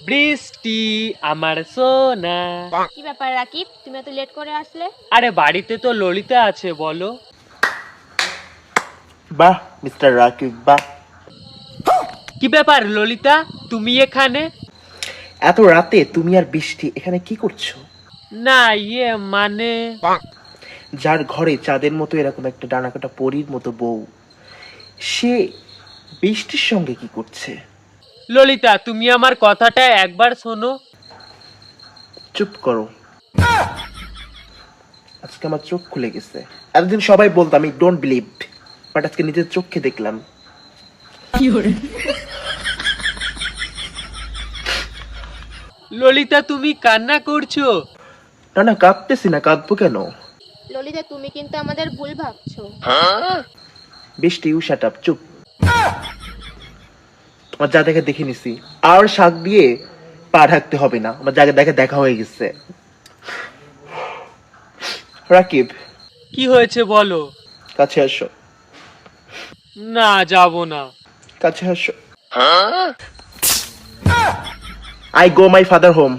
বৃষ্টি আমার সোনা। কি ব্যাপার রাকিব, তুমি এত লেট করে আসলে? আরে বাড়িতে তো ললিতা আছে, বলো। বাহ মিস্টার রাকিব বাহ। কি ব্যাপার ললিতা, তুমি এখানে? এত রাতে তুমি আর বৃষ্টি এখানে কি করছো? না মানে যার ঘরে চাঁদের মতো এরকম একটা ডানাকাটা পরীর মতো বউ, সে বৃষ্টির সঙ্গে কি করছে? ললিতা, তুমি আমার কথাটা একবার শোনো। চুপ করো, আজকে আমার চোখ খুলে গেছে। এতদিন সবাই বলতো আমি ডোন্ট বিলিভ, বাট আজকে নিজের চোখে দেখলাম। ললিতা, তুমি কান্না করছো? না না, কাঁদতেছি না, কাঁদবো কেন? ললিতা, তুমি কিন্তু আমাদের ভুল ভাবছো। বৃষ্টি ইউ শাট আপ, চুপ। আমার যা দেখে দেখে নিছি, আর শাক দিয়ে পা ঢাকতে হবে না, আমার জায়গা দেখে দেখা হয়ে গেছে। রাকিব, কি হয়েছে বলো। কাছে আসো, না, যাব না। কাছে আসো। I go my father home.